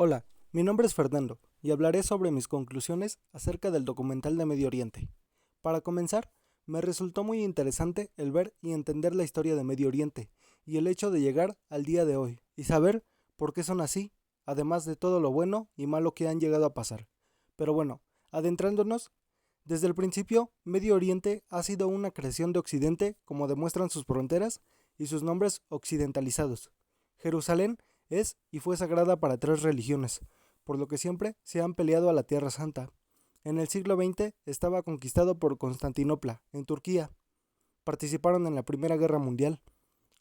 Hola, mi nombre es Fernando y hablaré sobre mis conclusiones acerca del documental de Medio Oriente. Para comenzar, me resultó muy interesante el ver y entender la historia de Medio Oriente y el hecho de llegar al día de hoy y saber por qué son así, además de todo lo bueno y malo que han llegado a pasar. Pero bueno, adentrándonos, desde el principio, Medio Oriente ha sido una creación de Occidente como demuestran sus fronteras y sus nombres occidentalizados. Jerusalén es y fue sagrada para tres religiones, por lo que siempre se han peleado a la Tierra Santa. En el siglo XX estaba conquistado por Constantinopla, en Turquía. Participaron en la Primera Guerra Mundial.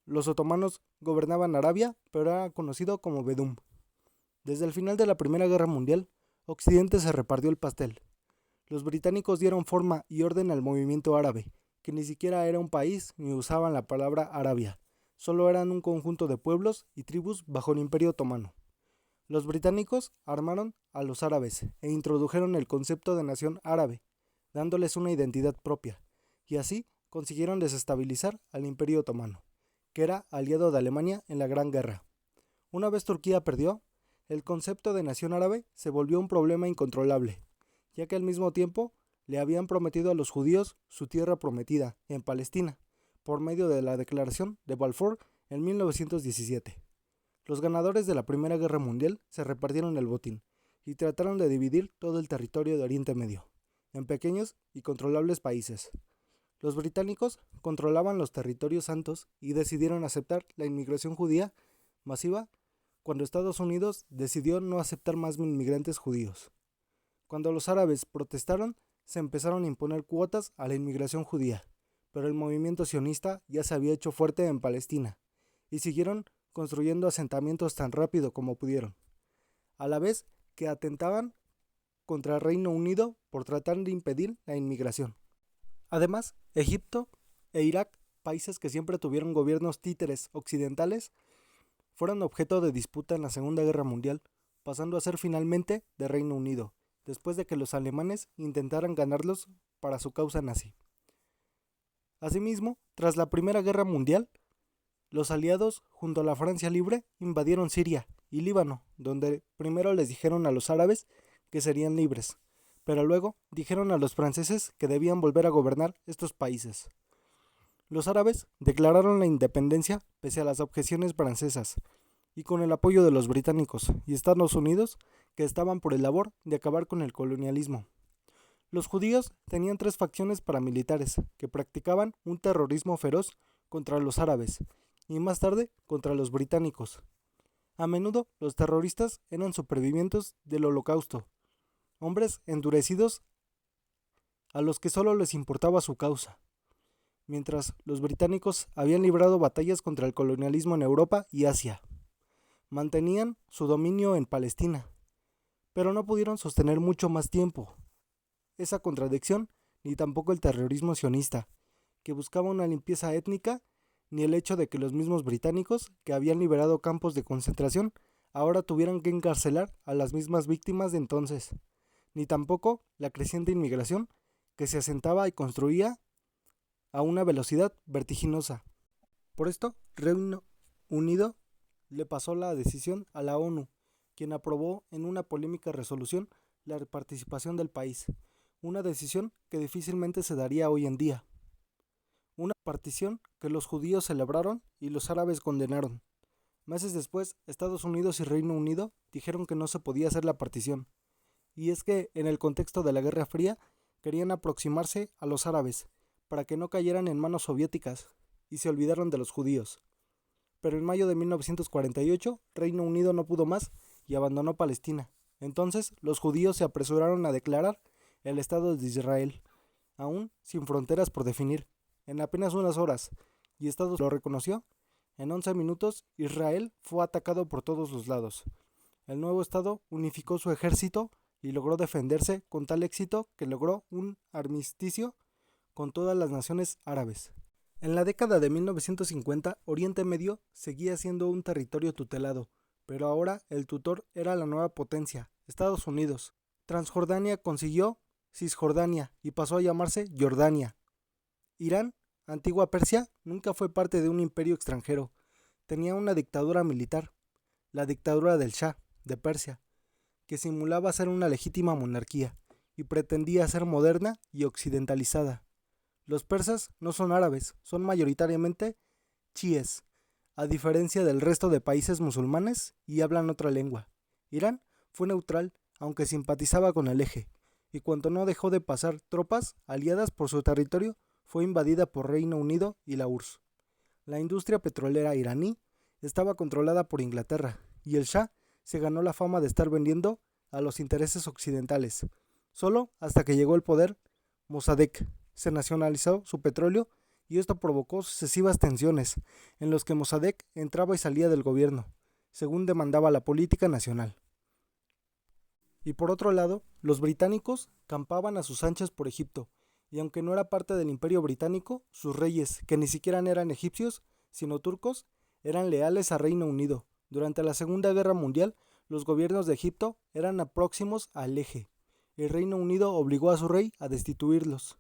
Los otomanos gobernaban Arabia, pero era conocido como Bedum. Desde el final de la Primera Guerra Mundial, Occidente se repartió el pastel. Los británicos dieron forma y orden al movimiento árabe, que ni siquiera era un país ni usaban la palabra Arabia, solo eran un conjunto de pueblos y tribus bajo el Imperio Otomano. Los británicos armaron a los árabes e introdujeron el concepto de nación árabe, dándoles una identidad propia, y así consiguieron desestabilizar al Imperio Otomano, que era aliado de Alemania en la Gran Guerra. Una vez Turquía perdió, el concepto de nación árabe se volvió un problema incontrolable, ya que al mismo tiempo le habían prometido a los judíos su tierra prometida, en Palestina, por medio de la Declaración de Balfour en 1917. Los ganadores de la Primera Guerra Mundial se repartieron el botín y trataron de dividir todo el territorio de Oriente Medio, en pequeños y controlables países. Los británicos controlaban los territorios santos y decidieron aceptar la inmigración judía masiva cuando Estados Unidos decidió no aceptar más inmigrantes judíos. Cuando los árabes protestaron, se empezaron a imponer cuotas a la inmigración judía, pero el movimiento sionista ya se había hecho fuerte en Palestina, y siguieron construyendo asentamientos tan rápido como pudieron, a la vez que atentaban contra el Reino Unido por tratar de impedir la inmigración. Además, Egipto e Irak, países que siempre tuvieron gobiernos títeres occidentales, fueron objeto de disputa en la Segunda Guerra Mundial, pasando a ser finalmente de Reino Unido, después de que los alemanes intentaran ganarlos para su causa nazi. Asimismo, tras la Primera Guerra Mundial, los aliados, junto a la Francia Libre, invadieron Siria y Líbano, donde primero les dijeron a los árabes que serían libres, pero luego dijeron a los franceses que debían volver a gobernar estos países. Los árabes declararon la independencia pese a las objeciones francesas, y con el apoyo de los británicos y Estados Unidos, que estaban por el labor de acabar con el colonialismo. Los judíos tenían tres facciones paramilitares que practicaban un terrorismo feroz contra los árabes y más tarde contra los británicos. A menudo los terroristas eran supervivientes del Holocausto, hombres endurecidos a los que solo les importaba su causa, mientras los británicos habían librado batallas contra el colonialismo en Europa y Asia. Mantenían su dominio en Palestina, pero no pudieron sostener mucho más tiempo esa contradicción, ni tampoco el terrorismo sionista, que buscaba una limpieza étnica, ni el hecho de que los mismos británicos, que habían liberado campos de concentración, ahora tuvieran que encarcelar a las mismas víctimas de entonces, ni tampoco la creciente inmigración que se asentaba y construía a una velocidad vertiginosa. Por esto, Reino Unido le pasó la decisión a la ONU, quien aprobó en una polémica resolución la participación del país, una decisión que difícilmente se daría hoy en día. Una partición que los judíos celebraron y los árabes condenaron. Meses después, Estados Unidos y Reino Unido dijeron que no se podía hacer la partición, y es que en el contexto de la Guerra Fría querían aproximarse a los árabes para que no cayeran en manos soviéticas y se olvidaron de los judíos. Pero en mayo de 1948, Reino Unido no pudo más y abandonó Palestina. Entonces, los judíos se apresuraron a declarar el Estado de Israel, aún sin fronteras por definir, en apenas unas horas, y Estados lo reconoció. En 11 minutos, Israel fue atacado por todos los lados. El nuevo Estado unificó su ejército y logró defenderse con tal éxito que logró un armisticio con todas las naciones árabes. En la década de 1950, Oriente Medio seguía siendo un territorio tutelado, pero ahora el tutor era la nueva potencia, Estados Unidos. Transjordania consiguió Cisjordania y pasó a llamarse Jordania. Irán, antigua Persia, nunca fue parte de un imperio extranjero. Tenía una dictadura militar, la dictadura del Shah de Persia, que simulaba ser una legítima monarquía y pretendía ser moderna y occidentalizada. Los persas no son árabes, son mayoritariamente chiíes, a diferencia del resto de países musulmanes, y hablan otra lengua. Irán fue neutral, aunque simpatizaba con el eje, y cuando no dejó de pasar tropas aliadas por su territorio, fue invadida por Reino Unido y la URSS. La industria petrolera iraní estaba controlada por Inglaterra, y el Shah se ganó la fama de estar vendiendo a los intereses occidentales, solo hasta que llegó al poder Mossadegh. Se nacionalizó su petróleo y esto provocó sucesivas tensiones, en los que Mossadegh entraba y salía del gobierno, según demandaba la política nacional. Y por otro lado, los británicos campaban a sus anchas por Egipto, y aunque no era parte del imperio británico, sus reyes, que ni siquiera eran egipcios, sino turcos, eran leales a Reino Unido. Durante la Segunda Guerra Mundial, los gobiernos de Egipto eran próximos al eje. El Reino Unido obligó a su rey a destituirlos.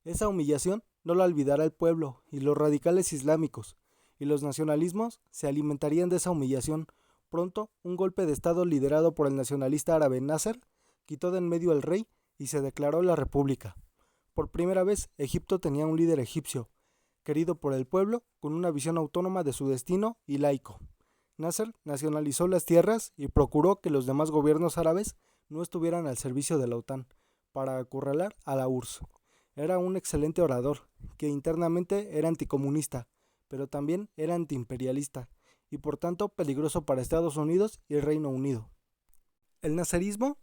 Esa humillación no la olvidará el pueblo, y los radicales islámicos y los nacionalismos se alimentarían de esa humillación. Pronto, un golpe de estado liderado por el nacionalista árabe Nasser quitó de en medio al rey y se declaró la república. Por primera vez, Egipto tenía un líder egipcio, querido por el pueblo, con una visión autónoma de su destino y laico. Nasser nacionalizó las tierras y procuró que los demás gobiernos árabes no estuvieran al servicio de la OTAN, para acorralar a la URSS. Era un excelente orador, que internamente era anticomunista, pero también era antiimperialista, y por tanto peligroso para Estados Unidos y el Reino Unido. El naserismo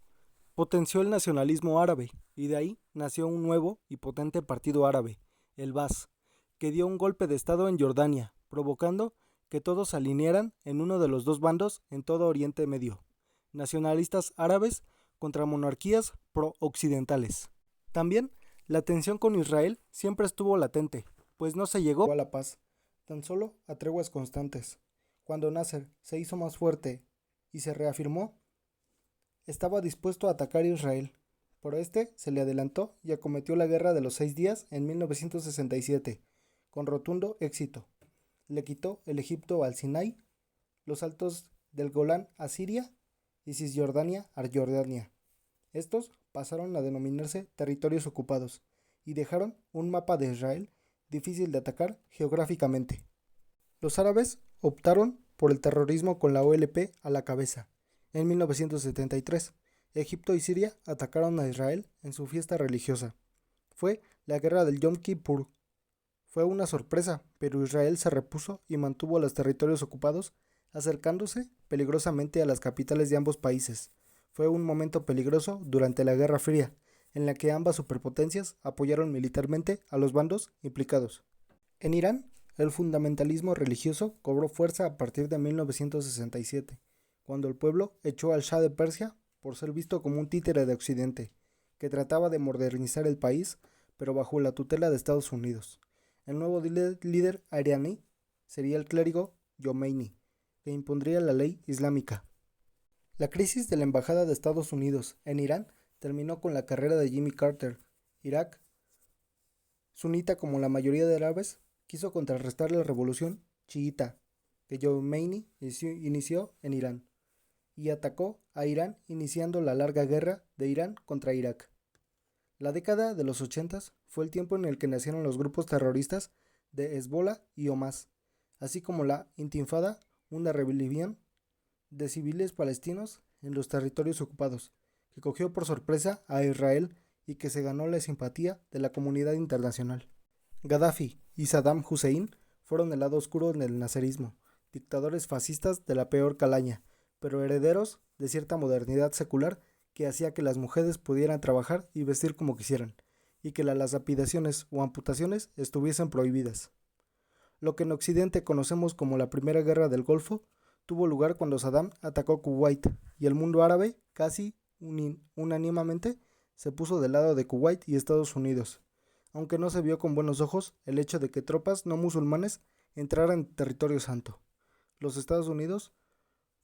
potenció el nacionalismo árabe, y de ahí nació un nuevo y potente partido árabe, el Baas, que dio un golpe de estado en Jordania, provocando que todos se alinearan en uno de los dos bandos en todo Oriente Medio, nacionalistas árabes contra monarquías pro-occidentales. También la tensión con Israel siempre estuvo latente, pues no se llegó a la paz, tan solo a treguas constantes. Cuando Nasser se hizo más fuerte y se reafirmó, estaba dispuesto a atacar a Israel, pero este se le adelantó y acometió la Guerra de los 6 días en 1967, con rotundo éxito. Le quitó el Egipto al Sinai, los altos del Golán a Siria y Cisjordania a Jordania. Estos pasaron a denominarse territorios ocupados y dejaron un mapa de Israel difícil de atacar geográficamente. Los árabes optaron por el terrorismo con la OLP a la cabeza. En 1973, Egipto y Siria atacaron a Israel en su fiesta religiosa. Fue la guerra del Yom Kippur. Fue una sorpresa, pero Israel se repuso y mantuvo los territorios ocupados, acercándose peligrosamente a las capitales de ambos países. Fue un momento peligroso durante la Guerra Fría, en la que ambas superpotencias apoyaron militarmente a los bandos implicados. En Irán, el fundamentalismo religioso cobró fuerza a partir de 1967, cuando el pueblo echó al Shah de Persia por ser visto como un títere de Occidente, que trataba de modernizar el país, pero bajo la tutela de Estados Unidos. El nuevo líder iraní sería el clérigo Jomeini, que impondría la ley islámica. La crisis de la embajada de Estados Unidos en Irán terminó con la carrera de Jimmy Carter. Irak, sunita como la mayoría de árabes, quiso contrarrestar la revolución chiita que Jomeini inició en Irán, y atacó a Irán iniciando la larga guerra de Irán contra Irak. La década de los 80 fue el tiempo en el que nacieron los grupos terroristas de Hezbollah y Hamas, así como la Intifada, una rebelión de civiles palestinos en los territorios ocupados, que cogió por sorpresa a Israel y que se ganó la simpatía de la comunidad internacional. Gaddafi y Saddam Hussein fueron el lado oscuro del naserismo, dictadores fascistas de la peor calaña, pero herederos de cierta modernidad secular que hacía que las mujeres pudieran trabajar y vestir como quisieran, y que las lapidaciones o amputaciones estuviesen prohibidas. Lo que en Occidente conocemos como la Primera Guerra del Golfo tuvo lugar cuando Saddam atacó Kuwait, y el mundo árabe casi unánimemente se puso del lado de Kuwait y Estados Unidos, aunque no se vio con buenos ojos el hecho de que tropas no musulmanes entraran en territorio santo. Los Estados Unidos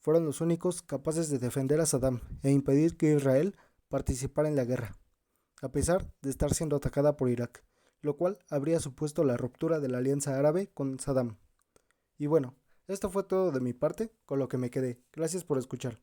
fueron los únicos capaces de defender a Saddam e impedir que Israel participara en la guerra, a pesar de estar siendo atacada por Irak, lo cual habría supuesto la ruptura de la alianza árabe con Saddam. Y bueno, esto fue todo de mi parte, con lo que me quedé. Gracias por escuchar.